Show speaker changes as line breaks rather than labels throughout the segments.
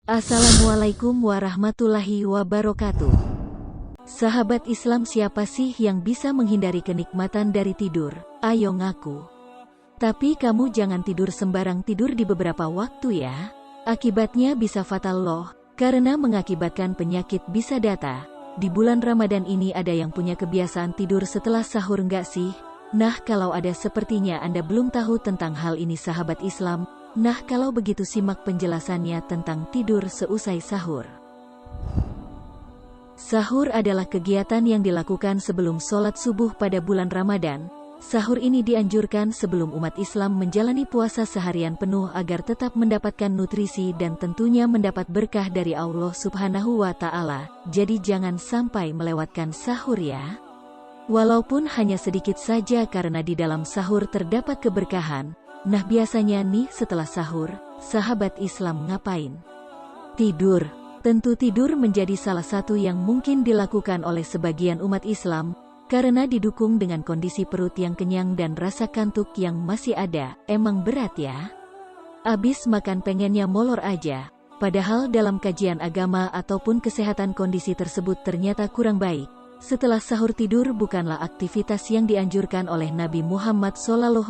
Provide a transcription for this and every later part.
Assalamualaikum warahmatullahi wabarakatuh. Sahabat Islam, siapa sih yang bisa menghindari kenikmatan dari tidur? Ayo ngaku. Tapi kamu jangan tidur sembarang tidur di beberapa waktu ya. Akibatnya bisa fatal loh, karena mengakibatkan penyakit bisa datang. Di bulan Ramadan ini ada yang punya kebiasaan tidur setelah sahur nggak sih? Nah, kalau ada sepertinya Anda belum tahu tentang hal ini sahabat Islam. Nah, kalau begitu simak penjelasannya tentang tidur seusai sahur. Sahur adalah kegiatan yang dilakukan sebelum sholat subuh pada bulan Ramadan. Sahur ini dianjurkan sebelum umat Islam menjalani puasa seharian penuh agar tetap mendapatkan nutrisi dan tentunya mendapat berkah dari Allah Subhanahu wa Ta'ala. Jadi jangan sampai melewatkan sahur ya. Walaupun hanya sedikit saja karena di dalam sahur terdapat keberkahan. Nah, biasanya nih setelah sahur, sahabat Islam ngapain? Tidur. Tentu tidur menjadi salah satu yang mungkin dilakukan oleh sebagian umat Islam, karena didukung dengan kondisi perut yang kenyang dan rasa kantuk yang masih ada. Emang berat ya? Abis makan pengennya molor aja, padahal dalam kajian agama ataupun kesehatan kondisi tersebut ternyata kurang baik. Setelah sahur tidur bukanlah aktivitas yang dianjurkan oleh Nabi Muhammad SAW,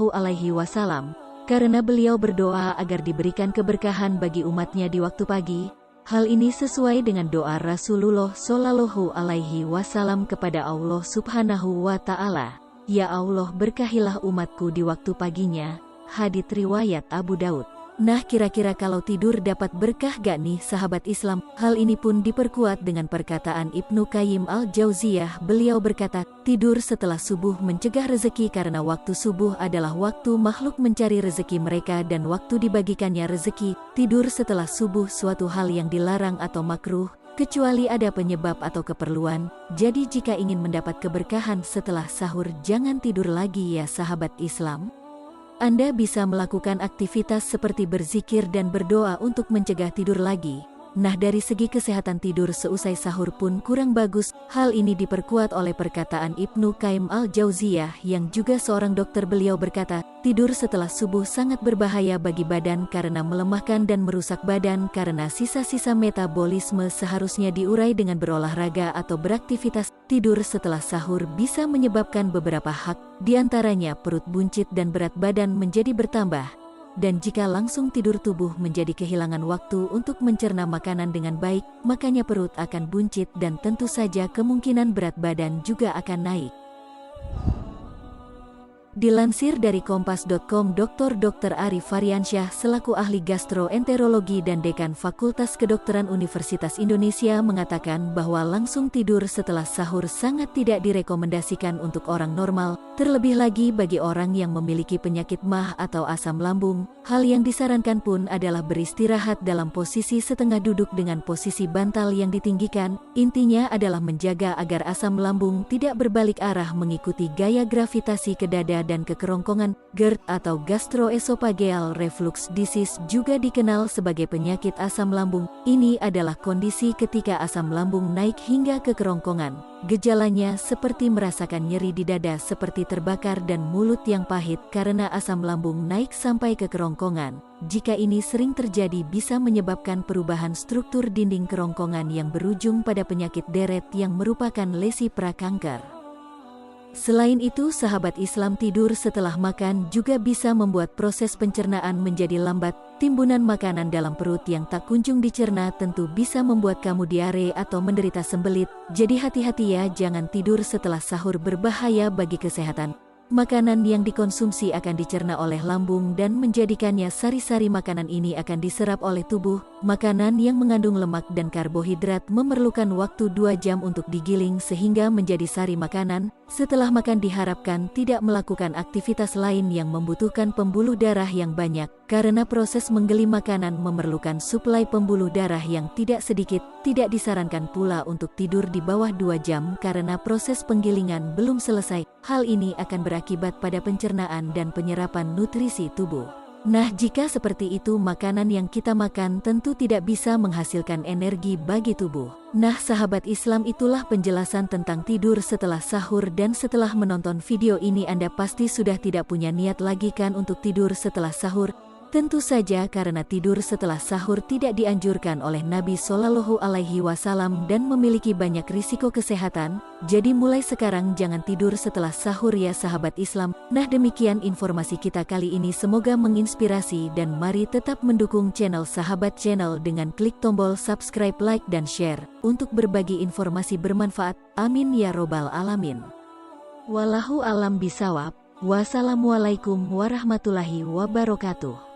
karena beliau berdoa agar diberikan keberkahan bagi umatnya di waktu pagi. Hal ini sesuai dengan doa Rasulullah SAW kepada Allah Subhanahu wa Ta'ala. Ya Allah, berkahilah umatku di waktu paginya. Hadits riwayat Abu Daud. Nah, kira-kira kalau tidur dapat berkah gak nih sahabat Islam? Hal ini pun diperkuat dengan perkataan Ibnu Qayyim al-Jauziyah. Beliau berkata, tidur setelah subuh mencegah rezeki karena waktu subuh adalah waktu makhluk mencari rezeki mereka dan waktu dibagikannya rezeki. Tidur setelah subuh suatu hal yang dilarang atau makruh, kecuali ada penyebab atau keperluan. Jadi jika ingin mendapat keberkahan setelah sahur, jangan tidur lagi ya sahabat Islam. Anda bisa melakukan aktivitas seperti berzikir dan berdoa untuk mencegah tidur lagi. Nah, dari segi kesehatan tidur seusai sahur pun kurang bagus. Hal ini diperkuat oleh perkataan Ibnu Qayyim al-Jauziyah yang juga seorang dokter. Beliau berkata, tidur setelah subuh sangat berbahaya bagi badan karena melemahkan dan merusak badan karena sisa-sisa metabolisme seharusnya diurai dengan berolahraga atau beraktivitas. Tidur setelah sahur bisa menyebabkan beberapa hal, diantaranya perut buncit dan berat badan menjadi bertambah. Dan jika langsung tidur tubuh menjadi kehilangan waktu untuk mencerna makanan dengan baik, makanya perut akan buncit dan tentu saja kemungkinan berat badan juga akan naik. Dilansir dari Kompas.com, Dr. Arif Faryansyah selaku ahli gastroenterologi dan dekan Fakultas Kedokteran Universitas Indonesia mengatakan bahwa langsung tidur setelah sahur sangat tidak direkomendasikan untuk orang normal, terlebih lagi bagi orang yang memiliki penyakit MAH atau asam lambung. Hal yang disarankan pun adalah beristirahat dalam posisi setengah duduk dengan posisi bantal yang ditinggikan. Intinya adalah menjaga agar asam lambung tidak berbalik arah mengikuti gaya gravitasi ke dada dan ke kerongkongan. GERD atau gastroesophageal reflux disease juga dikenal sebagai penyakit asam lambung. Ini adalah kondisi ketika asam lambung naik hingga ke kerongkongan. Gejalanya seperti merasakan nyeri di dada seperti terbakar dan mulut yang pahit karena asam lambung naik sampai ke kerongkongan. Jika ini sering terjadi bisa menyebabkan perubahan struktur dinding kerongkongan yang berujung pada penyakit deret yang merupakan lesi prakanker. Selain itu, sahabat Islam, tidur setelah makan juga bisa membuat proses pencernaan menjadi lambat. Timbunan makanan dalam perut yang tak kunjung dicerna tentu bisa membuat kamu diare atau menderita sembelit. Jadi hati-hati ya, jangan tidur setelah sahur, berbahaya bagi kesehatan. Makanan yang dikonsumsi akan dicerna oleh lambung dan menjadikannya sari-sari makanan ini akan diserap oleh tubuh. Makanan yang mengandung lemak dan karbohidrat memerlukan waktu 2 jam untuk digiling sehingga menjadi sari makanan. Setelah makan diharapkan tidak melakukan aktivitas lain yang membutuhkan pembuluh darah yang banyak, karena proses menggiling makanan memerlukan suplai pembuluh darah yang tidak sedikit. Tidak disarankan pula untuk tidur di bawah 2 jam karena proses penggilingan belum selesai. Hal ini akan berakibat pada pencernaan dan penyerapan nutrisi tubuh. Nah, jika seperti itu, makanan yang kita makan tentu tidak bisa menghasilkan energi bagi tubuh. Nah, sahabat Islam, itulah penjelasan tentang tidur setelah sahur. Dan setelah menonton video ini Anda pasti sudah tidak punya niat lagi kan untuk tidur setelah sahur. Tentu saja karena tidur setelah sahur tidak dianjurkan oleh Nabi Shallallahu Alaihi Wasallam dan memiliki banyak risiko kesehatan, jadi mulai sekarang jangan tidur setelah sahur ya sahabat Islam. Nah demikian informasi kita kali ini, semoga menginspirasi dan mari tetap mendukung channel Sahabat Channel dengan klik tombol subscribe, like dan share, untuk berbagi informasi bermanfaat. Amin ya robbal alamin. Wallahu alam bisawab. Wassalamualaikum warahmatullahi wabarakatuh.